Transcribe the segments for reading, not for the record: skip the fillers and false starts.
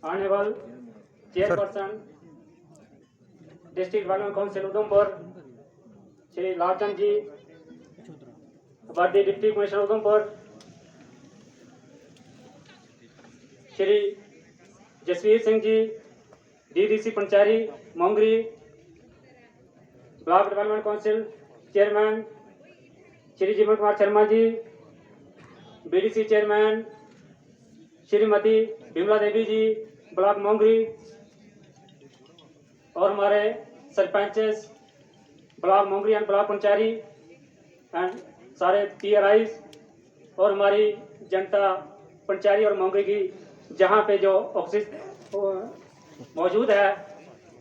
Honourable chairperson district development council Udhampur Shri Lalchand ji, worthy deputy commissioner Udhampur Shri Jasvir Singh ji, DDC Panchari Mongri, block development council chairman Shri Jeevan Kumar Sharma ji, BDC chairman Shrimati Vimla Devi ji, block Mongri, और हमारे sarpanches block Mongri and block Panchari and सारे PRIs और हमारी जनता पंचायरी और मोंगरी की जहाँ पे जो ऑफिस मौजूद है,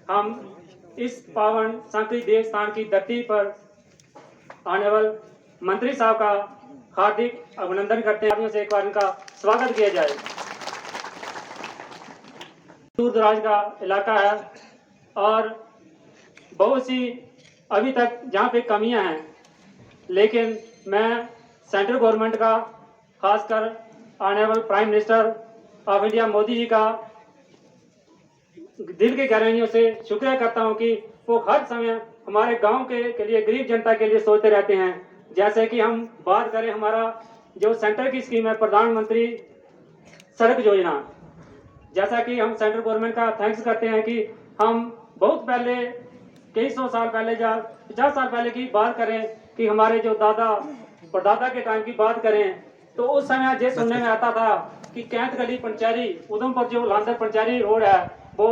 हम इस पावन सांकरी देवस्थान की धरती पर आने वाले मंत्री साहब का हार्दिक अभिनंदन करते हैं। से एक बार इनका स्वागत किया जाए। दूर दराज का इलाका है और बहुत सी अभी तक जहाँ पे कमियां हैं, लेकिन मैं सेंट्रल गवर्नमेंट का, खासकर honourable prime minister of India Modi ji का दिल की गहराइयों से शुक्रिया करता हूं कि वो हर समय हमारे गांव के लिए, गरीब जनता के लिए सोचते रहते हैं। जैसे कि हम बात करें, हमारा जो सेंटर की स्कीम है प्रधानमंत्री सड़क योजना, जैसा कि हम सेंट्रल गवर्नमेंट का थैंक्स करते हैं कि हम बहुत पहले, कई सौ साल पहले या 50 साल पहले की बात करें कि हमारे जो दादा परदादा के टाइम की बात करें तो उस समय ये सुनने में आता था कि कैंत गली पंचायरी उधमपुर जो लांदर पंचायरी रोड है वो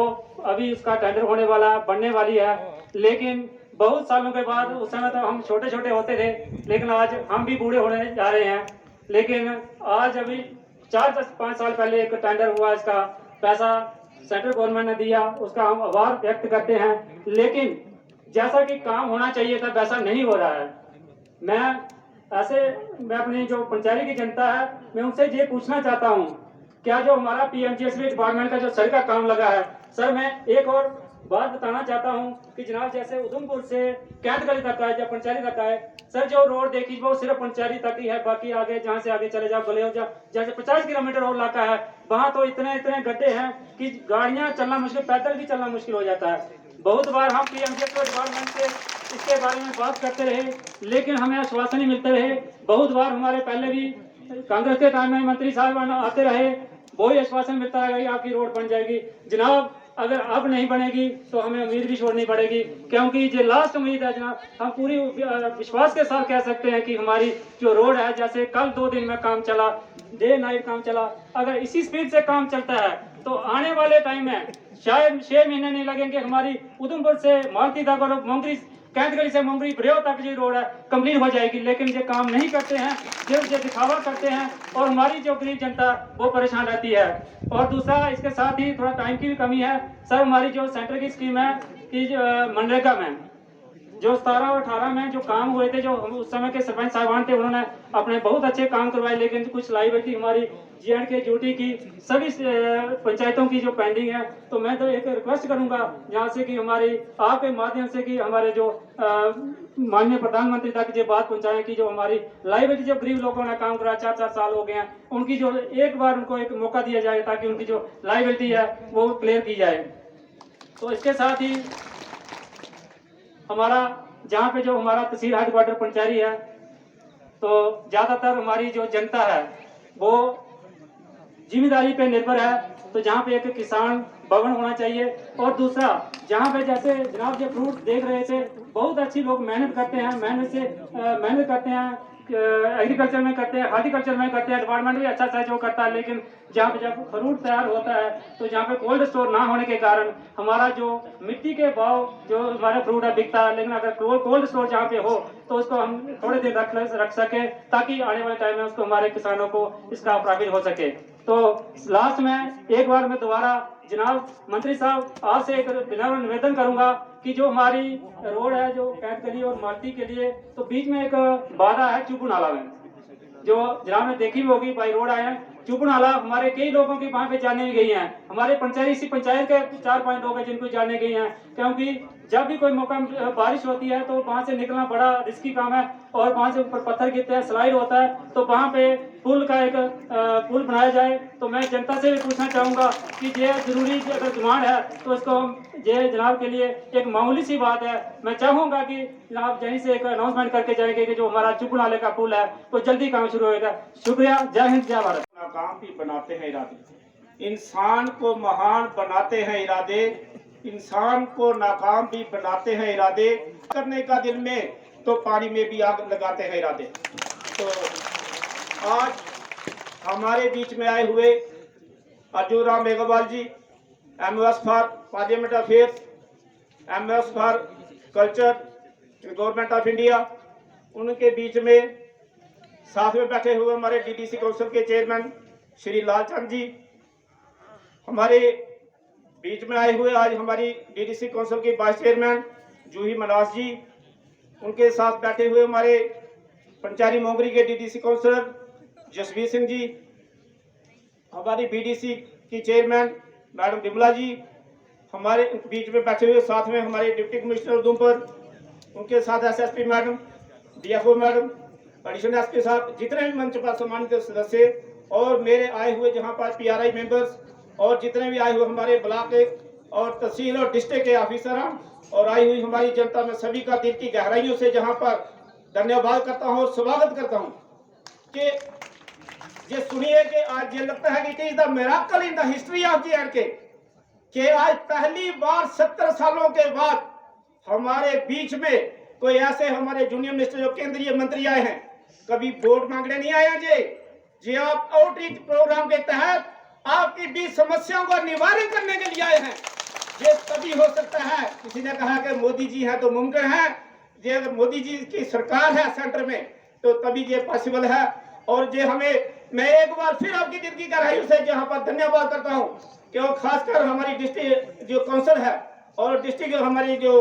अभी उसका टेंडर होने वाला, बनने वाली है। लेकिन बहुत सालों के बाद, उस समय तो हम छोटे छोटे होते थे, लेकिन आज हम भी बूढ़े होने जा रहे हैं। लेकिन आज अभी 4-5 साल पहले एक टेंडर हुआ, इसका पैसा सेंट्रल गवर्नमेंट ने दिया, उसका हम आभार व्यक्त करते हैं। लेकिन जैसा कि काम होना चाहिए था वैसा नहीं हो रहा है। मैं अपनी जो पंचायत की जनता है, मैं उनसे ये पूछना चाहता हूँ, क्या जो हमारा पीएमजीएसवाई डिपार्टमेंट का जो सर का काम लगा है, सर मैं एक और बात बताना चाहता हूँ कि जनाब जैसे उधमपुर से कैंत गली तक है या पंचायती तक है, सर जो रोड देखी वो सिर्फ पंचायती तक ही है, बाकी आगे जहाँ से आगे चले जाओ गले हो जा, जैसे 50 किलोमीटर और इलाका है, वहाँ तो इतने इतने गड्ढे हैं कि गाड़ियाँ चलना मुश्किल, पैदल भी चलना मुश्किल हो जाता है। बहुत बार हम पीएमजीएसवाई डिपार्टमेंट से इसके बारे में बात करते रहे, लेकिन हमें आश्वासन नहीं मिलते रहे। बहुत बार हमारे पहले भी कांग्रेस के टाइम में मंत्री साहब आते रहे, वही आश्वासन मिलता रहेगा कि आपकी रोड बन जाएगी। जनाब अगर अब नहीं बनेगी तो हमें उम्मीद भी छोड़नी पड़ेगी, क्योंकि ये लास्ट उम्मीद है जनाब। हम पूरी विश्वास के साथ कह सकते हैं कि हमारी जो रोड है, जैसे कल 2 दिन में काम चला, डे नाइट काम चला, अगर इसी स्पीड से काम चलता है तो आने वाले टाइम में शायद 6 महीने नहीं लगेंगे, हमारी उधमपुर से मालती तक और मोंगरी, कैंत गली से मोंगरी ब्रेव तक जो रोड है कंप्लीट हो जाएगी। लेकिन ये काम नहीं करते हैं, जो दिखावा करते हैं और हमारी जो गरीब जनता वो परेशान रहती है। और दूसरा, इसके साथ ही थोड़ा टाइम की भी कमी है सर। हमारी जो सेंटर की स्कीम है कि मनरेगा में जो 17 और 18 में जो काम हुए थे, जो उस समय के सरपंच साहबान थे, उन्होंने अपने बहुत अच्छे काम करवाए, लेकिन कुछ लाइबिलिटी हमारी जीएंड के ड्यूटी की सभी पंचायतों की जो पेंडिंग है। तो मैं तो एक रिक्वेस्ट करूंगा यहाँ से कि हमारी आपके माध्यम से कि हमारे जो माननीय प्रधानमंत्री तक ये बात पहुंचाएं कि जो हमारी लाइबिलिटी, जो गरीब लोगों ने काम करा 4-4 साल हो गए हैं, उनकी जो एक बार उनको एक मौका दिया जाए ताकि उनकी जो लाइबिलिटी है वो क्लियर की जाए। तो इसके साथ ही हमारा जहाँ पे जो हमारा तहसील हेडक्वार्टर पंचायती है, तो ज्यादातर हमारी जो जनता है वो जिम्मेदारी पे निर्भर है। तो जहाँ पे एक किसान भवन होना चाहिए, और दूसरा जहाँ पे जैसे जनाब ये फ्रूट देख रहे थे, बहुत अच्छी लोग मेहनत करते हैं, मेहनत करते हैं, एग्रीकल्चर में करते हैं, हार्टिकल्चर में करते हैं, डिपार्टमेंट भी अच्छा सहयोग करता है। लेकिन जहाँ पे जब फ्रूट तैयार होता है तो जहाँ पे कोल्ड स्टोर ना होने के कारण हमारा जो मिट्टी के भाव जो हमारा फ्रूट है बिकता है। लेकिन अगर कोल्ड स्टोर जहाँ पे हो तो उसको हम थोड़े दिन रख सके ताकि आने वाले टाइम में उसको हमारे किसानों को इसका प्रॉफिट हो सके। तो लास्ट में एक बार मैं दोबारा जनाब मंत्री साहब आपसे एक निवेदन करूंगा कि जो हमारी रोड है जो कैंत गली और माल्टी के लिए, तो बीच में एक बाधा है चुपू नाला में, जो जनाब ने देखी भी होगी, बाई रोड आए हैं चुपू नाला, हमारे कई लोगों की वहां पे जाने गई हैं। हमारे पंचायत, इसी पंचायत के 4-5 लोग हैं जिनको जाने गई हैं, क्योंकि जब भी कोई मौका बारिश होती है तो वहाँ से निकलना बड़ा रिस्की काम है, और वहाँ से ऊपर पत्थर गिरते हैं, स्लाइड होता है, तो वहाँ पे पुल का एक पुल बनाया जाए। तो मैं जनता से भी पूछना चाहूँगा कि ये जरूरी अगर डिमांड है तो इसको ये जनाब के लिए एक मामूली सी बात है। मैं चाहूँगा कि जनाब यहीं से एक अनाउंसमेंट करके जाएंगे कि जो हमारा चुप नाले का पुल है तो जल्दी काम शुरू होगा। शुक्रिया। जय हिंद, जय भारत। नाकाम भी बनाते हैं इरादे, इंसान को महान बनाते हैं इरादे, इंसान को नाकाम भी बनाते हैं इरादे, करने का दिल में तो पानी में भी आग लगाते हैं इरादे। तो आज हमारे बीच में आए हुए Arjun Ram Meghwal ji, MOS for parliament affairs, MOS for culture, government of India, उनके बीच में साथ में बैठे हुए हमारे डीडीसी काउंसिल के चेयरमैन श्री लालचंद जी, हमारे बीच में आए हुए आज हमारी डीडीसी काउंसिल की वाइस चेयरमैन जूही मनास जी, उनके साथ बैठे हुए हमारे पंचारी मोंगरी के डीडीसी काउंसिलर जसवीर सिंह जी, हमारी बीडीसी की चेयरमैन मैडम विमला जी, हमारे बीच में बैठे हुए साथ में हमारे डिप्टी कमिश्नर उधमपुर, उनके साथ SSP madam, DFO madam, additional SP साहब, जितने भी मंच पर सम्मानित सदस्य और मेरे आए हुए जहां पर पीआरआई मेंबर्स और जितने भी आए हुए हमारे ब्लॉक के और तहसील और डिस्ट्रिक्ट के ऑफिसर और आई हुई हमारी जनता में सभी का दिल की गहराइयों से जहां पर धन्यवाद करता हूं और स्वागत करता हूं कि ये सुनिए कि आज ये लगता है कि it is the miracle in the history of J कि आज पहली बार 70 सालों के बाद हमारे बीच में कोई ऐसे हमारे जूनियर मिनिस्टर जो केंद्रीय मंत्री आए हैं। कभी वोट मांगने नहीं आए जी आप आउटरीच प्रोग्राम के तहत आपकी 20 समस्याओं का निवारण करने के लिए आए हैं। ये तभी हो सकता है, किसी ने कहा कि मोदी जी हैं तो मुमकिन है, ये अगर मोदी जी की सरकार है सेंटर में तो तभी ये पॉसिबल है। और ये हमें, मैं एक बार फिर आपकी दिल की गहराइयों से जहां पर धन्यवाद करता हूं कि वो खासकर हमारी डिस्ट्रिक्ट जो काउंसिल है और डिस्ट्रिक्ट हमारी जो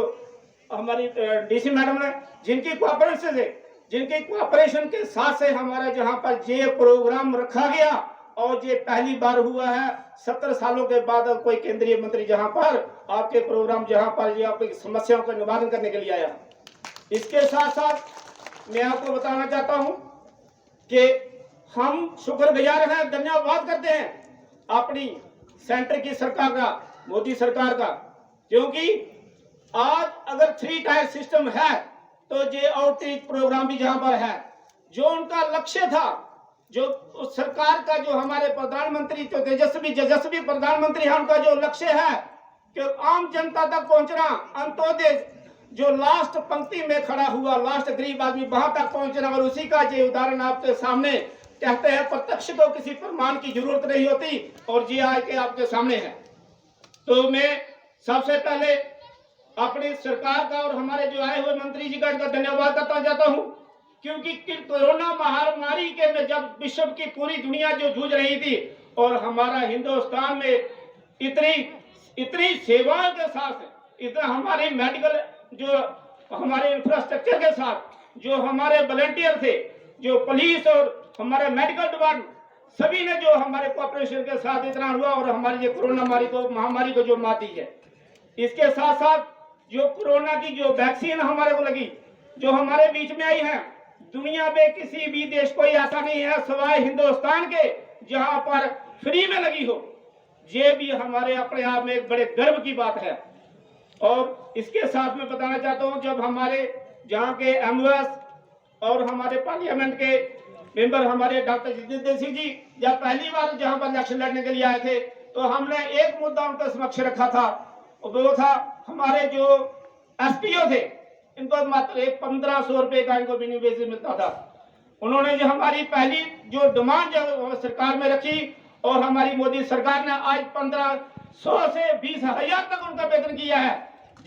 हमारी डीसी मैडम ने जिनकी कोऑपरेशन से, जिनके कोऑपरेशन के साथ से हमारा जहां पर ये प्रोग्राम रखा गया और ये पहली बार हुआ है 70 सालों के बाद कोई केंद्रीय मंत्री जहां पर आपके प्रोग्राम जहां पर ये आपकी समस्याओं का निवारण करने के लिए आया। इसके साथ साथ मैं आपको बताना चाहता हूं कि हम शुक्रगुजार हैं, धन्यवाद करते हैं अपनी सेंटर की सरकार का, मोदी सरकार का, क्योंकि आज अगर 3 टायर सिस्टम है तो ये आउटरीच प्रोग्राम भी जहां पर है, जो उनका लक्ष्य था, जो सरकार का जो हमारे प्रधानमंत्री जो तेजस्वी प्रधानमंत्री है, उनका जो लक्ष्य है कि आम जनता तक पहुंचना, अंत्योदय जो लास्ट पंक्ति में खड़ा हुआ लास्ट गरीब आदमी वहां तक पहुंचना, और उसी का ये उदाहरण आपके सामने कहते हैं, प्रत्यक्ष को किसी प्रमाण की जरूरत नहीं होती और ये आज के आपके सामने है। तो मैं सबसे पहले अपनी सरकार का और हमारे जो आए हुए मंत्री जी का धन्यवाद करता जाता हूं, क्योंकि कोरोना महामारी के में जब विश्व की पूरी दुनिया जो जूझ रही थी और हमारा हिंदुस्तान में इतनी सेवाओं के साथ, इतना हमारे मेडिकल जो हमारे इंफ्रास्ट्रक्चर के साथ, जो हमारे वॉलंटियर थे, जो पुलिस और हमारे मेडिकल डिपार्टमेंट, सभी ने जो हमारे कोऑपरेशन के साथ इतना हुआ और हमारी ये कोरोना महामारी को जो मात दी है। इसके साथ साथ जो कोरोना की जो वैक्सीन हमारे को लगी, जो हमारे बीच में आई है, दुनिया में किसी भी देश कोई ऐसा नहीं है सिवाय हिंदुस्तान के जहां पर फ्री में लगी हो। ये भी हमारे अपने आप में एक बड़े गर्व की बात है। और इसके साथ में बताना चाहता हूं, जब हमारे जहां के एमओएस और हमारे पार्लियामेंट के मेंबर हमारे डॉक्टर जितेंद्र सिंह जी जब पहली बार जहां पर इलेक्शन लड़ने के लिए आए थे, तो हमने एक मुद्दा उनके समक्ष रखा था, वो था हमारे जो एसपीओ थे, इनको मात्र 1500 रुपए का इनको मिनिमम वेज मिलता था। उन्होंने जो हमारी पहली जो डिमांड जो सरकार में रखी और हमारी मोदी सरकार ने आज 1500 से 20,000 तक उनका वेतन किया है।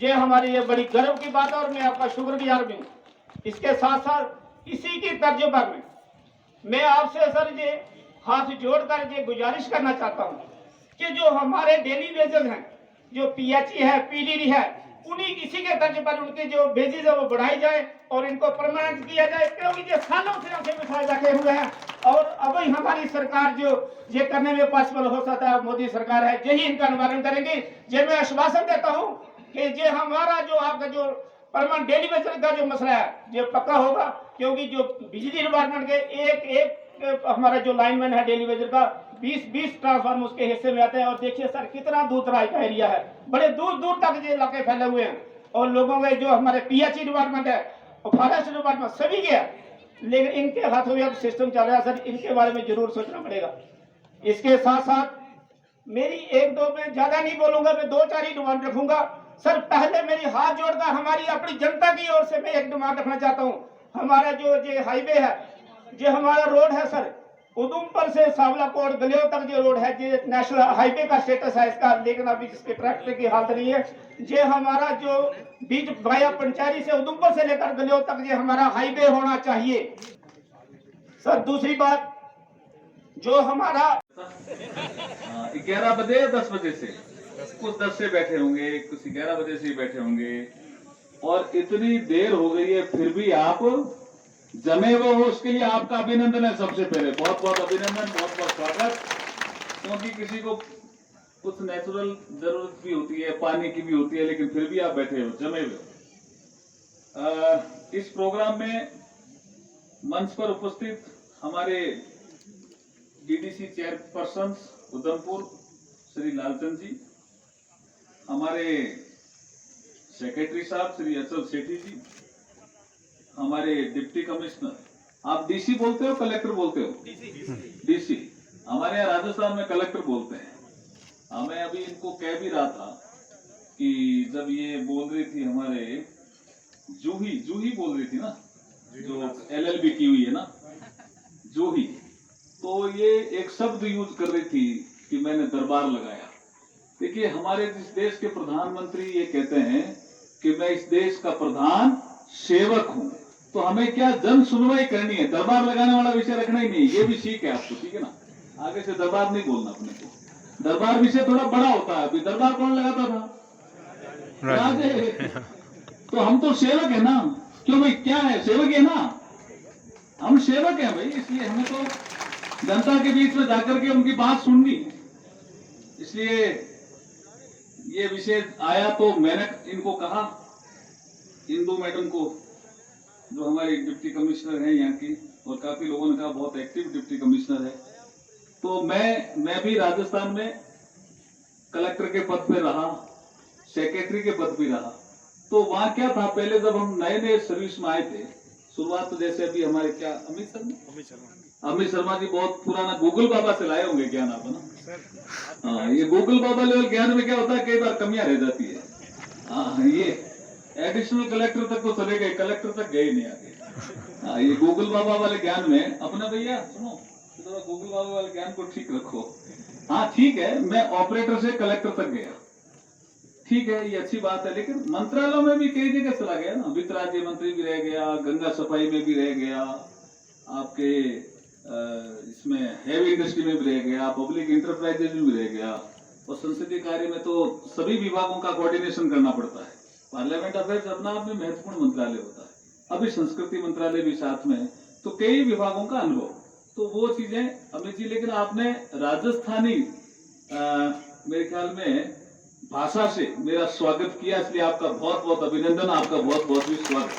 ये हमारी ये बड़ी गर्व की बात है और मैं आपका शुक्रगुजार भी हूँ। इसके साथ साथ इसी की तर्ज पर में मैं आपसे सर ये हाथ जोड़कर ये गुजारिश करना चाहता हूँ कि जो हमारे डेली वेजेस हैं, जो पीएचई है, पीडीडी है, उन्हीं इसी के तर्ज पर उनके जो वेजेस है वो बढ़ाई जाए और इनको परमानेंट किया जाए, क्योंकि ये सालों से ऐसे बिठाए रखे हुए हैं और अब हमारी सरकार जो ये करने में पॉसिबल हो सकता है, मोदी सरकार है, यही इनका निवारण करेंगे। ये मैं आश्वासन देता हूँ कि जो हमारा जो आपका जो परमानेंट डेली बेसिस का जो मसला है जो पक्का होगा, क्योंकि जो बिजली डिपार्टमेंट के एक हमारा जो लाइनमैन है डेली बेसिस का 20 ट्रांसफार्म उसके हिस्से में आते हैं। और देखिए सर कितना दूर दराज का एरिया है, बड़े दूर दूर तक ये इलाके फैले हुए हैं। और लोगों के जो हमारे पीएचई डिपार्टमेंट है और फॉरेस्ट डिपार्टमेंट सभी के है, लेकिन इनके हाथों में अब सिस्टम चल रहा है सर, इनके बारे में जरूर सोचना पड़ेगा। इसके साथ साथ मेरी एक दो में ज्यादा नहीं बोलूंगा, मैं 2-4 ही डिमांड रखूंगा सर। पहले मेरी हाथ जोड़कर हमारी अपनी जनता की ओर से मैं एक डिमांड रखना चाहता हूं। हमारा जो हाईवे है, जो हमारा रोड है सर, उधमपुर से सावला कोट गलियों तक जो रोड है, जो नेशनल हाईवे का स्टेटस है इसका, लेकिन अभी जिसके ट्रैक्टर की हालत नहीं है। ये हमारा जो बीच वाया पंचायती से उधमपुर से लेकर गलियों तक ये हमारा हाईवे होना चाहिए सर। दूसरी बात जो हमारा 11 बजे या 10 बजे से, कुछ 10 से बैठे होंगे, कुछ 11 बजे से ही बैठे होंगे, और इतनी देर हो गई है फिर भी आप जमे हुए हो। उसके लिए आपका अभिनंदन है। सबसे पहले बहुत बहुत अभिनंदन, बहुत बहुत स्वागत। क्योंकि किसी को कुछ नेचुरल जरूरत भी होती है, पानी की भी होती है, लेकिन फिर भी आप बैठे हो, जमे हुए हो। इस प्रोग्राम में मंच पर उपस्थित हमारे डीडीसी चेयरपर्सन उधमपुर श्री लालचंद जी, हमारे सेक्रेटरी साहब श्री अचल सेठी जी, हमारे डिप्टी कमिश्नर, आप डीसी बोलते हो कलेक्टर बोलते हो? डीसी। हमारे यहाँ राजस्थान में कलेक्टर बोलते हैं। मैं अभी इनको कह भी रहा था कि जब ये बोल रही थी, हमारे जूही बोल रही थी ना, जो LLB की हुई है ना, जूही, तो ये एक शब्द यूज कर रही थी कि मैंने दरबार लगाया। देखिए हमारे इस देश के प्रधानमंत्री ये कहते हैं कि मैं इस देश का प्रधान सेवक हूं, तो हमें क्या जन सुनवाई करनी है, दरबार लगाने वाला विषय रखना ही नहीं। ये भी सीख है आपको, ठीक है ना? आगे से दरबार नहीं बोलना अपने को। दरबार विषय थोड़ा बड़ा होता है। अभी दरबार कौन लगाता था? राजे। तो हम तो सेवक है ना। क्यों भाई, क्या है, सेवक है ना, हम सेवक हैं भाई। इसलिए हमें तो जनता के बीच में जाकर के उनकी बात सुननी। इसलिए ये विषय आया तो मैंने इनको कहा, इंदू मैडम को, जो हमारी डिप्टी कमिश्नर है यहाँ की, और काफी लोगों ने कहा बहुत एक्टिव डिप्टी कमिश्नर है। तो मैं भी राजस्थान में कलेक्टर के पद पे रहा, सेक्रेटरी के पद भी रहा। तो वहां क्या था, पहले जब हम नए नए सर्विस में आए थे, शुरुआत तो जैसे अभी हमारे क्या अमित शर्मा जी बहुत पुराना गूगल बाबा से लाए होंगे ज्ञान आप, ना? हाँ, ये गूगल बाबा लेवल ज्ञान में क्या होता है, कई बार कमियां रह जाती है। हाँ, ये एडिशनल कलेक्टर तक तो चले गए, कलेक्टर तक गए नहीं आगे। हाँ, ये गूगल बाबा वाले ज्ञान में अपना, भैया सुनो, गूगल बाबा वाले ज्ञान को ठीक रखो। हाँ ठीक है, मैं ऑपरेटर से कलेक्टर तक गया, ठीक है, ये अच्छी बात है। लेकिन मंत्रालय में भी कई जगह चला गया ना, वित्त राज्य मंत्री भी रह गया, गंगा सफाई में भी रह गया, आपके इसमें हैवी इंडस्ट्री में भी रह गया, पब्लिक इंटरप्राइजेज में भी रह गया, और संसदीय कार्य में तो सभी विभागों का कोऑर्डिनेशन करना पड़ता है। पार्लियामेंट अफेयर्स अपना आप में महत्वपूर्ण मंत्रालय होता है, अभी संस्कृति मंत्रालय भी साथ में, तो कई विभागों का अनुभव, तो वो चीजें अमित जी। लेकिन आपने राजस्थानी मेरे ख्याल में भाषा से मेरा स्वागत किया, इसलिए आपका बहुत बहुत अभिनंदन, आपका बहुत बहुत भी स्वागत।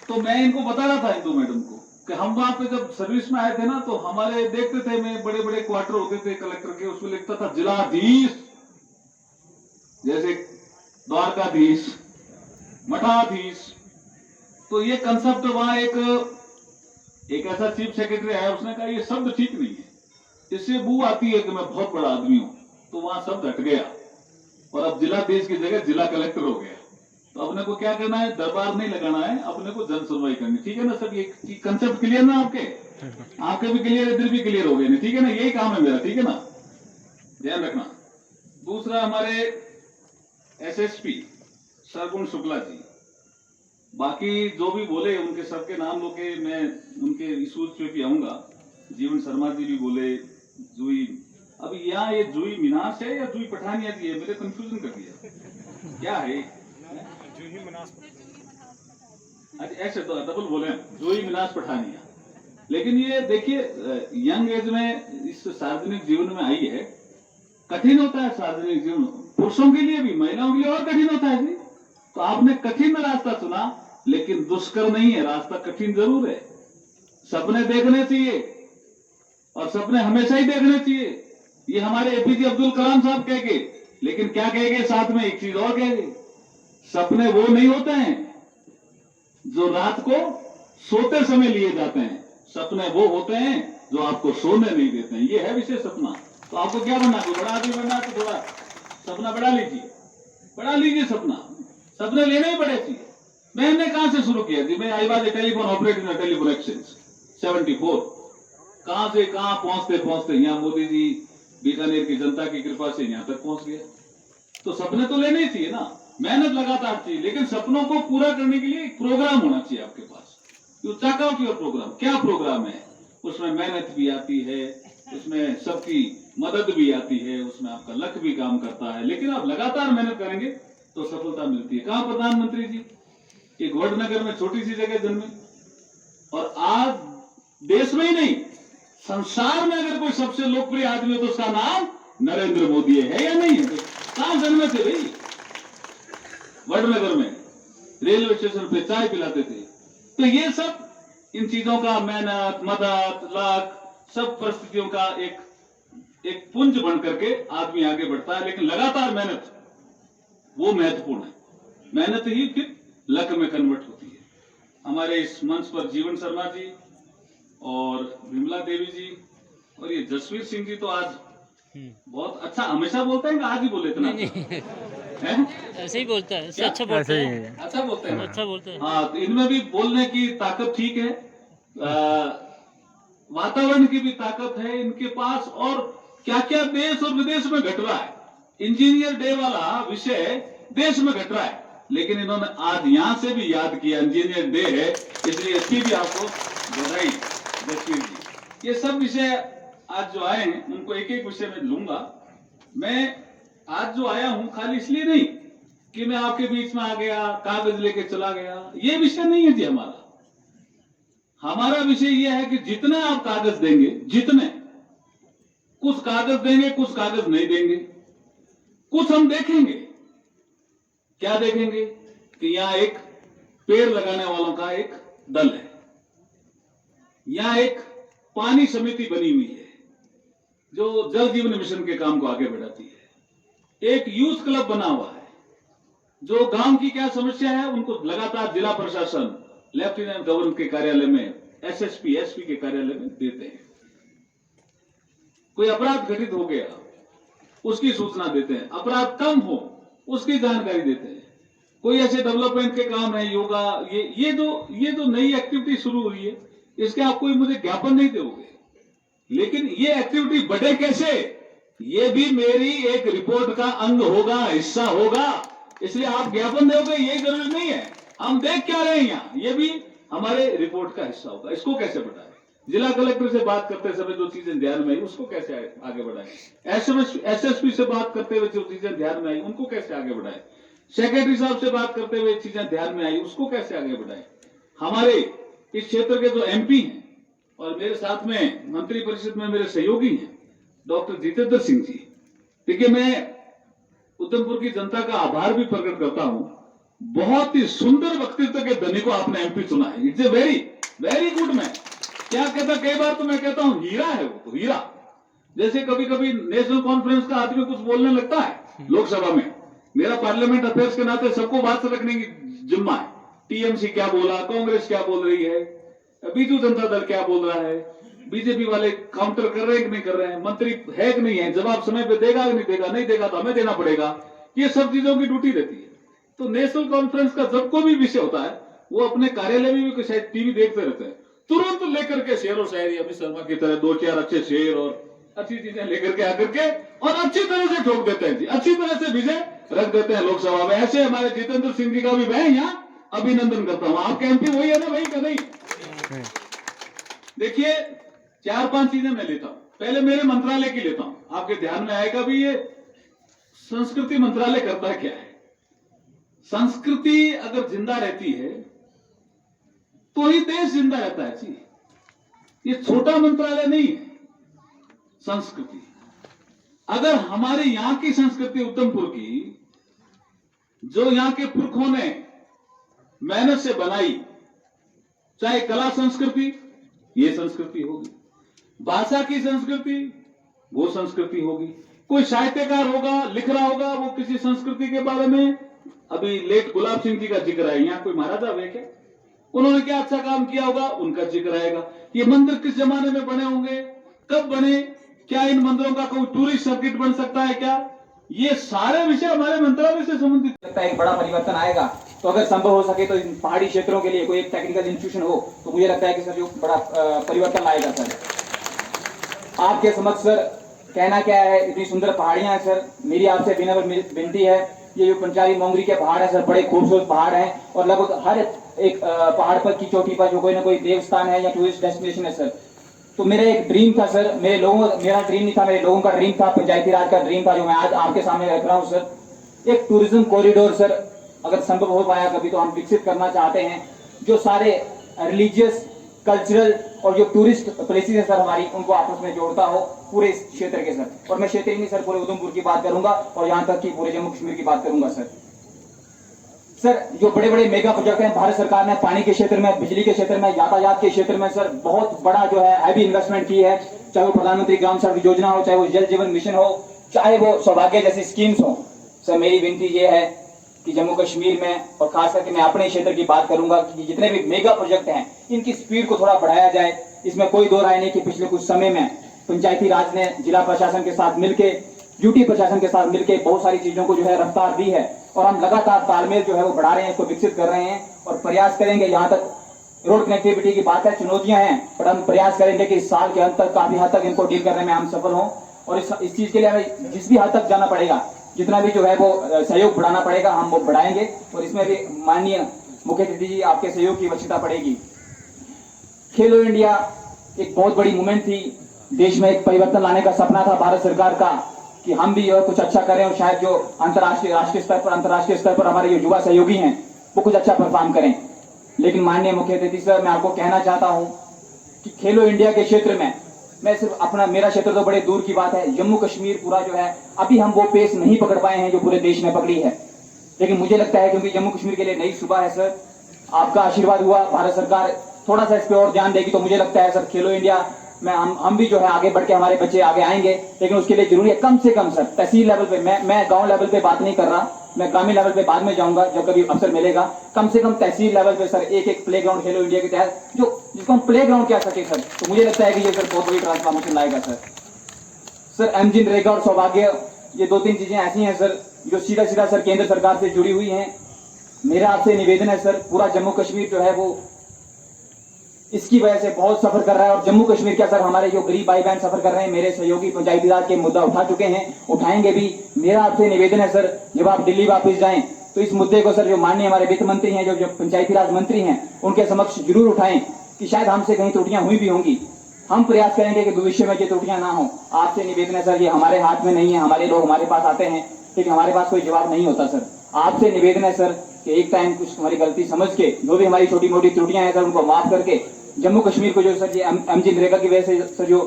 तो मैं इनको बता रहा था, इंदू मैडम को, कि हम वहां पे जब सर्विस में आए थे ना, तो हमारे देखते थे, मैं बड़े बड़े क्वार्टर होते थे कलेक्टर के, उसमें लिखता था जिलाधीश, जैसे द्वारकाधीश, मठाधीश। तो ये कंसेप्ट वहां एक ऐसा चीफ सेक्रेटरी आया, उसने कहा ये शब्द ठीक नहीं है, इससे बू आती है कि मैं बहुत बड़ा आदमी हूं, तो वहां शब्द हट गया, और अब जिलाधीश की जगह जिला कलेक्टर हो गया। तो अपने को क्या करना है, दरबार नहीं लगाना है, अपने को जन सुनवाई करनी, ठीक है ना सब? ये कंसेप्ट क्लियर ना आपके भी क्लियर, इधर भी क्लियर हो गए ना, ठीक है ना? यही काम है मेरा, ठीक है ना? ध्यान रखना। दूसरा, हमारे SSP सरगुण शुक्ला जी, बाकी जो भी बोले उनके सबके नाम लोके मैं उनके इशूज पे भी आऊंगा। जीवन शर्मा जी भी बोले, जुई, अब यहाँ ये जुई मिनास है या जुई पठानिया जी है, मेरे कंफ्यूजन कर दिया, क्या है? अच्छा, ऐसे तो डबल बोले, जुई मिनास पठानिया। लेकिन ये देखिए, यंग एज में इस सार्वजनिक जीवन में आई है, कठिन होता है सार्वजनिक जीवन पुरुषों के लिए भी, महिलाओं के लिए और कठिन होता है जी। तो आपने कठिन रास्ता चुना, लेकिन दुष्कर नहीं है, रास्ता कठिन जरूर है। सपने देखने चाहिए और सपने हमेशा ही देखने चाहिए। ये हमारे एपीजे अब्दुल कलाम साहब कह के, लेकिन क्या कहेंगे साथ में एक चीज और कहेंगे, सपने वो नहीं होते हैं जो रात को सोते समय लिए जाते हैं, सपने वो होते हैं जो आपको सोने नहीं देते हैं। ये है विशेष सपना। तो आपको क्या बनना, कोई बड़ा आदमी बनना, तो थोड़ा सपना बढ़ा लीजिए सपना। सपने लेने ही बड़े चाहिए। मैंने कहां से शुरू किया जी, मैं I was a telephone operator in telephone exchange 74। कहां से कहां पहुंचते पहुंचते यहाँ मोदी जी बीकानेर की जनता की कृपा से यहाँ तक पहुंच गया। तो सपने तो लेने ही चाहिए ना, मेहनत लगातार चाहिए, लेकिन सपनों को पूरा करने के लिए एक प्रोग्राम होना चाहिए आपके पास। तो चाकाओ की और प्रोग्राम, क्या प्रोग्राम है, उसमें मेहनत भी आती है, उसमें सबकी मदद भी आती है, उसमें आपका लक भी काम करता है, लेकिन आप लगातार मेहनत करेंगे तो सफलता मिलती है। कहा प्रधानमंत्री जी, एक वडनगर में छोटी सी जगह जन्मे, और आज देश में ही नहीं संसार में अगर कोई सबसे लोकप्रिय आदमी हो तो उसका नाम नरेंद्र मोदी है या नहीं है? कहां जन्मे थे भाई? वडनगर में रेलवे स्टेशन पे चाय पिलाते थे। तो ये सब इन चीजों का मेहनत, मदद, लक, सब परिस्थितियों का एक पुंज बन करके आदमी आगे बढ़ता है। लेकिन लगातार मेहनत वो महत्वपूर्ण है। मेहनत ही फिर लक में कन्वर्ट होती है। हमारे इस मंच पर जीवन शर्मा जी और विमला देवी जी और ये जसवीर सिंह जी तो आज बहुत अच्छा, हमेशा बोलते हैं कि आज ही बोले इतना ऐसे ही बोलता है, अच्छा बोलता है, अच्छा बोलते हैं, अच्छा बोलता है। हाँ, तो इनमें भी बोलने की ताकत ठीक है, वातावरण की भी ताकत है इनके पास। और क्या क्या देश और विदेश में घट रहा है, इंजीनियर डे वाला विषय देश में घट रहा है, लेकिन इन्होंने आज यहां से भी याद किया इंजीनियर डे है, इसलिए इसकी भी आपको बधाई जसवीर जी। ये सब विषय आज जो आए हैं उनको एक एक विषय में लूंगा। मैं आज जो आया हूं खाली इसलिए नहीं कि मैं आपके बीच में आ गया, कागज लेके चला गया, ये विषय नहीं है जी हमारा विषय यह है कि जितने आप कागज देंगे, जितने, कुछ कागज देंगे, कुछ कागज नहीं देंगे, कुछ हम देखेंगे। क्या देखेंगे कि यहां एक पेड़ लगाने वालों का एक दल है, यहां एक पानी समिति बनी हुई है जो जल जीवन मिशन के काम को आगे बढ़ाती है, एक यूथ क्लब बना हुआ है जो गांव की क्या समस्या है उनको लगातार जिला प्रशासन, लेफ्टिनेंट गवर्नर के कार्यालय में, एसएसपी, एसपी के कार्यालय में देते हैं। कोई अपराध घटित हो गया उसकी सूचना देते हैं, अपराध कम हो उसकी जानकारी देते हैं। कोई ऐसे डेवलपमेंट के काम है, योगा, ये जो नई एक्टिविटी शुरू हुई है, इसके आप कोई मुझे ज्ञापन नहीं दोगे, लेकिन ये एक्टिविटी बढ़े कैसे, ये भी मेरी एक रिपोर्ट का अंग होगा, हिस्सा होगा। इसलिए आप ज्ञापन दोगे ये जरूरी नहीं है, हम देख क्या रहे हैं यहाँ, ये भी हमारे रिपोर्ट का हिस्सा होगा। इसको कैसे बढ़ाएं, जिला कलेक्टर से बात करते समय जो चीजें ध्यान में आई उसको कैसे आगे बढ़ाएं, एसएसपी से बात करते हुए जो चीजें ध्यान में आई उनको कैसे आगे बढ़ाएं, सेक्रेटरी साहब से बात करते हुए चीजें ध्यान में आई उसको कैसे आगे बढ़ाएं। हमारे इस क्षेत्र के जो एमपी हैं और मेरे साथ में मंत्री परिषद में मेरे सहयोगी हैं डॉक्टर जितेंद्र सिंह जी, देखिए मैं उधमपुर की जनता का आभार भी प्रकट करता हूं, बहुत ही सुंदर व्यक्तित्व के धनी को आपने एमपी चुना है। It's a very very good man. क्या कहता, कई बार तो मैं कहता हूं हीरा है वो, तो हीरा। जैसे कभी कभी नेशनल कॉन्फ्रेंस का आदमी कुछ बोलने लगता है लोकसभा में, मेरा पार्लियामेंट अफेयर्स के नाते सबको बात रखने की जिम्मा है। टीएमसी क्या बोला, कांग्रेस क्या बोल रही है, बीजू जनता दल क्या बोल रहा है, बीजेपी वाले काउंटर कर रहे हैं कि नहीं कर रहे हैं, मंत्री है कि नहीं है, जवाब समय पे देगा कि नहीं देगा तो हमें देना पड़ेगा, ये सब चीजों की ड्यूटी रहती है। तो नेशनल कॉन्फ्रेंस का जब कोई भी विषय होता है वो अपने कार्यालय में भी शायद टीवी देखते रहते हैं, तुरंत लेकर के शेर और शायरी अमित शर्मा की तरह दो चार अच्छे शेर और अच्छी चीजें लेकर के आकर के और अच्छी तरह से ठोक देते हैं जी, अच्छी तरह से विजय रख देते हैं लोकसभा में। ऐसे हमारे जितेंद्र सिंह जी का भी मैं यहाँ अभिनंदन करता हूँ। आपके एमपी वही है ना भाई का नहीं? देखिए 4-5 चीजें मैं लेता हूं, पहले मेरे मंत्रालय की लेता हूं, आपके ध्यान में आएगा भी ये संस्कृति मंत्रालय करता है क्या है। संस्कृति अगर जिंदा रहती है तो ही देश जिंदा रहता है जी। ये छोटा मंत्रालय नहीं है संस्कृति, अगर हमारे यहाँ की संस्कृति उधमपुर की, जो यहाँ के पुरखों ने मेहनत से बनाई, चाहे कला संस्कृति, ये संस्कृति होगी, भाषा की संस्कृति, वो संस्कृति होगी। कोई साहित्यकार होगा, लिख रहा होगा, वो किसी संस्कृति के बारे में, अभी लेट गुलाब सिंह जी का जिक्र है, यहाँ कोई महाराजा हुए क्या, उन्होंने क्या अच्छा काम किया होगा, उनका जिक्र आएगा। ये मंदिर किस जमाने में बने होंगे, कब बने, क्या इन मंदिरों का कोई टूरिस्ट सर्किट बन सकता है क्या, ये सारे विषय हमारे मंत्रालय से संबंधित लगता है एक बड़ा परिवर्तन आएगा। तो अगर संभव हो सके तो इन पहाड़ी क्षेत्रों के लिए कोई एक टेक्निकल इंस्टीट्यूशन हो तो मुझे लगता है कि सर जो बड़ा परिवर्तन लाएगा। सर आपके समक्ष सर कहना क्या है, इतनी सुंदर पहाड़ियां हैं सर, मेरी आपसे विनम्र विनती है, ये जो पंचारी मोंगरी के पहाड़ है सर, बड़े खूबसूरत पहाड़ हैं और लगभग हर एक पहाड़ पर की चोटी पर जो कोई ना कोई देव स्थान है या टूरिस्ट डेस्टिनेशन है सर। तो मेरा एक ड्रीम था सर, मेरा ड्रीम नहीं था, मेरे लोगों का ड्रीम था, पंचायती राज का ड्रीम था, जो मैं आज आपके सामने रख रहा हूँ सर। एक टूरिज्म कॉरिडोर सर, अगर संभव हो पाया कभी तो हम विकसित करना चाहते हैं, जो सारे रिलीजियस, कल्चरल और जो टूरिस्ट प्लेसेस है सर हमारी, उनको आपस में जोड़ता हो पूरे इस क्षेत्र के सर। और मैं क्षेत्र ही नहीं सर, पूरे उधमपुर की बात करूंगा और यहाँ तक कि पूरे जम्मू कश्मीर की बात करूंगा सर। सर जो बड़े बड़े मेगा प्रोजेक्ट हैं भारत सरकार ने पानी के क्षेत्र में, बिजली के क्षेत्र में, यातायात के क्षेत्र में सर बहुत बड़ा जो है हैवी इन्वेस्टमेंट की है, चाहे वो प्रधानमंत्री ग्राम सड़क योजना हो, चाहे वो जल जीवन मिशन हो, चाहे वो सौभाग्य जैसी स्कीम्स हो। सर मेरी विनती ये है कि जम्मू कश्मीर में और खास करके मैं अपने क्षेत्र की बात करूंगा कि जितने भी मेगा प्रोजेक्ट हैं इनकी स्पीड को थोड़ा बढ़ाया जाए। इसमें कोई दो राय नहीं कि पिछले कुछ समय में पंचायती राज ने जिला प्रशासन के साथ मिलकर, ड्यूटी प्रशासन के साथ मिलकर बहुत सारी चीजों को जो है रफ्तार दी है और हम लगातार तालमेल जो है वो बढ़ा रहे हैं, इसको विकसित कर रहे हैं और प्रयास करेंगे। यहाँ तक रोड कनेक्टिविटी की बात है, चुनौतियां हैं, पर हम प्रयास करेंगे कि इस साल के अंत तक काफी हद तक इनको डील करने में हम सफल हों और इस चीज के लिए हमें जिस भी हद तक जाना पड़ेगा, जितना भी जो है वो सहयोग बढ़ाना पड़ेगा, हम वो बढ़ाएंगे और इसमें भी माननीय मुख्य अतिथि जी आपके सहयोग की आवश्यकता पड़ेगी। खेलो इंडिया एक बहुत बड़ी मूवमेंट थी, देश में एक परिवर्तन लाने का सपना था भारत सरकार का कि हम भी कुछ अच्छा करें और शायद जो अंतर्राष्ट्रीय अंतर्राष्ट्रीय स्तर पर हमारे जो युवा सहयोगी हैं वो कुछ अच्छा परफॉर्म करें। लेकिन माननीय मुख्य अतिथि सर, मैं आपको कहना चाहता हूं कि खेलो इंडिया के क्षेत्र में मैं सिर्फ मेरा क्षेत्र तो बड़े दूर की बात है, जम्मू कश्मीर पूरा जो है अभी हम वो पेस नहीं पकड़ पाए हैं जो पूरे देश ने पकड़ी है। लेकिन मुझे लगता है क्योंकि जम्मू कश्मीर के लिए नई सुबह है सर, आपका आशीर्वाद हुआ, भारत सरकार थोड़ा सा इस पे और ध्यान देगी तो मुझे लगता है सर खेलो इंडिया में हम भी जो है आगे बढ़ के हमारे बच्चे आगे आएंगे। लेकिन उसके लिए जरूरी है कम से कम सर तहसील लेवल पे, मैं गांव लेवल पे बात नहीं कर रहा, मैं ग्रामीण लेवल पे बाद में जाऊंगा जब कभी अवसर मिलेगा। कम से कम तहसील लेवल पे सर एक प्ले ग्राउंड खेलो इंडिया के तहत जिसको हम प्ले ग्राउंड कह सके सर, तो मुझे लगता है कि ये सर बहुत बड़ी ट्रांसफॉर्मेशन लाएगा सर। एमजी नरेगा और सौभाग्य, ये दो तीन चीजें ऐसी हैं सर जो सीधा सीधा सर केंद्र सरकार से जुड़ी हुई हैं। मेरा आपसे निवेदन है सर, पूरा जम्मू कश्मीर जो है वो इसकी वजह से बहुत सफर कर रहा है और जम्मू कश्मीर क्या सर हमारे जो गरीब भाई बहन सफर कर रहे हैं, मेरे सहयोगी पंचायती राज के मुद्दा उठा चुके हैं, उठाएंगे भी। मेरा आपसे निवेदन है सर, जब आप दिल्ली वापस जाएं तो इस मुद्दे को सर जो माननीय हमारे वित्त मंत्री हैं, जो पंचायती राज मंत्री हैं, उनके समक्ष जरूर उठाएं कि शायद हमसे कहीं त्रुटियां हुई भी होंगी। हम प्रयास करेंगे कि भविष्य में ये त्रुटियां ना हो। आपसे निवेदन है सर, ये हमारे हाथ में नहीं है, हमारे लोग हमारे पास आते हैं लेकिन हमारे पास कोई जवाब नहीं होता सर। आपसे निवेदन है सर कि एक टाइम कुछ हमारी गलती समझ के जो भी हमारी छोटी मोटी त्रुटियां हैं सर उनको माफ करके जम्मू कश्मीर को जो सर ये एमजी नरेगा की वजह से सर जो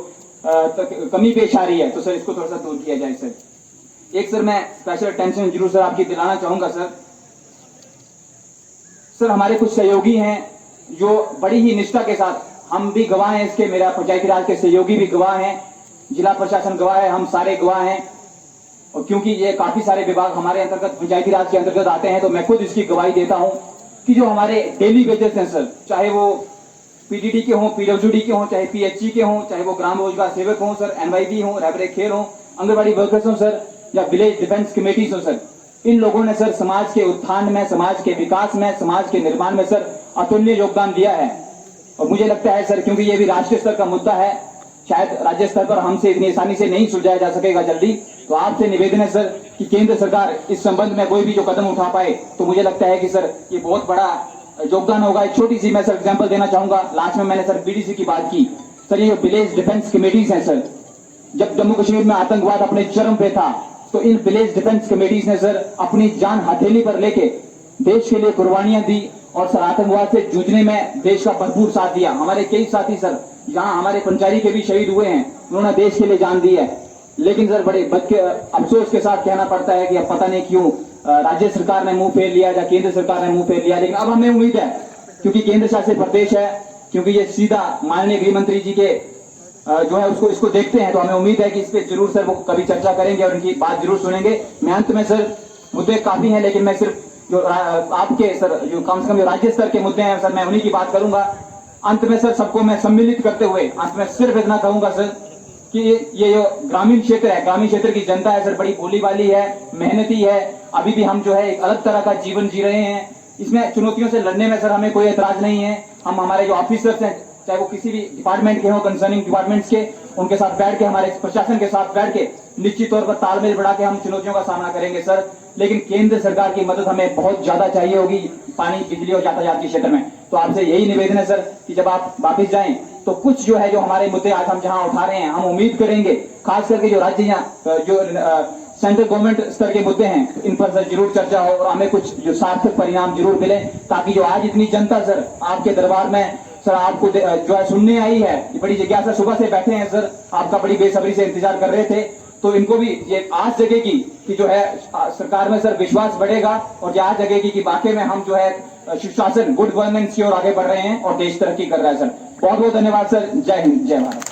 कमी पेश आ रही है तो सर इसको थोड़ा सा दूर किया जाए सर। एक सर मैं स्पेशल अटेंशन जरूर सर आपकी दिलाना चाहूंगा सर हमारे कुछ सहयोगी हैं जो बड़ी ही निष्ठा के साथ, हम भी गवाह हैं इसके, मेरा पंचायती राज के सहयोगी भी गवाह हैं, जिला प्रशासन गवाह है, हम सारे गवाह हैं। और क्योंकि ये काफी सारे विभाग हमारे अंतर्गत पंचायती राज के अंतर्गत आते हैं तो मैं खुद इसकी गवाही देता हूं कि जो हमारे डेली वेजेस हैं सर, चाहे वो पीडीडी के हों, पीडब्ल्यूडी के हों, चाहे पीएचई के हों, चाहे वो ग्राम रोजगार सेवक हों सर, एनवाईबी हों, रेबरे खेल हों, आंगनबाड़ी वर्कर्स हों सर, या विलेज डिफेंस कमेटीज हों सर, इन लोगों ने सर समाज के उत्थान में, समाज के विकास में, समाज के निर्माण में सर अतुल्य योगदान दिया है। और मुझे लगता है सर क्योंकि ये भी राष्ट्रीय स्तर का मुद्दा है, शायद राज्य स्तर पर हमसे इतनी आसानी से नहीं सुलझाया जा सकेगा जल्दी, तो आपसे निवेदन है सर कि केंद्र सरकार इस संबंध में कोई भी जो कदम उठा पाए तो मुझे लगता है कि सर ये बहुत बड़ा योगदान होगा। एक छोटी सी मैं सर एग्जांपल देना चाहूंगा, लास्ट में मैंने सर बीडीसी की बात की सर, ये जो विलेज डिफेंस कमेटीज हैं सर, जब जम्मू कश्मीर में आतंकवाद अपने चरम पे था तो इन विलेज डिफेंस कमेटीज ने सर अपनी जान हथेली पर लेके देश के लिए कुर्बानियां दी और सर आतंकवाद से जूझने में देश का भरपूर साथ दिया। हमारे कई साथी सर यहाँ हमारे पंचायती के भी शहीद हुए हैं, उन्होंने देश के लिए जान दी है। लेकिन सर बड़े अफसोस के साथ कहना पड़ता है कि अब पता नहीं क्यों राज्य सरकार ने मुंह फेर लिया या केंद्र सरकार ने मुंह फेर लिया, लेकिन अब हमें उम्मीद है क्योंकि केंद्र शासित प्रदेश है, क्योंकि ये सीधा माननीय गृह मंत्री जी के जो है उसको इसको देखते हैं, तो हमें उम्मीद है कि इस पे जरूर सर वो कभी चर्चा करेंगे और उनकी बात जरूर सुनेंगे। मैं अंत में सर मुद्दे काफी हैं, लेकिन मैं सिर्फ जो आपके सर जो कम से कम जो राज्य स्तर के मुद्दे हैं सर मैं उन्हीं की बात करूंगा। अंत में सर सबको मैं सम्मिलित करते हुए अंत में सिर्फ इतना कहूंगा सर कि ये जो ग्रामीण क्षेत्र है, ग्रामीण क्षेत्र की जनता है सर बड़ी भोली वाली है, मेहनती है। अभी भी हम जो है एक अलग तरह का जीवन जी रहे हैं। इसमें चुनौतियों से लड़ने में सर हमें कोई एतराज नहीं है। हम हमारे जो ऑफिसर्स हैं चाहे वो किसी भी डिपार्टमेंट के हों, कंसर्निंग डिपार्टमेंट्स के, उनके साथ बैठ के हमारे प्रशासन के साथ बैठ के निश्चित तौर पर तालमेल बढ़ा के हम चुनौतियों का सामना करेंगे सर। लेकिन केंद्र सरकार की मदद हमें बहुत ज्यादा चाहिए होगी पानी, बिजली और यातायात के क्षेत्र में। तो आपसे यही निवेदन है सर कि जब आप वापिस जाएं तो कुछ जो है जो हमारे मुद्दे आज हम जहां उठा रहे हैं, हम उम्मीद करेंगे खास करके जो राज्य या जो सेंट्रल गवर्नमेंट स्तर के मुद्दे हैं इन पर सर जरूर चर्चा हो और हमें कुछ जो सार्थक परिणाम जरूर मिले, ताकि जो आज इतनी जनता सर आपके दरबार में सर आपको जो है सुनने आई है, बड़ी जिज्ञासा सुबह से बैठे हैं सर, आपका बड़ी बेसब्री से इंतजार कर रहे थे, तो इनको भी ये आस जगेगी कि जो है सरकार में सर विश्वास बढ़ेगा और ये आस जगेगी कि वाकई में हम जो है सुशासन, गुड गवर्नेंस की ओर आगे बढ़ रहे हैं और देश तरक्की कर रहा है सर। बहुत बहुत धन्यवाद सर। जय हिंद, जय भारत।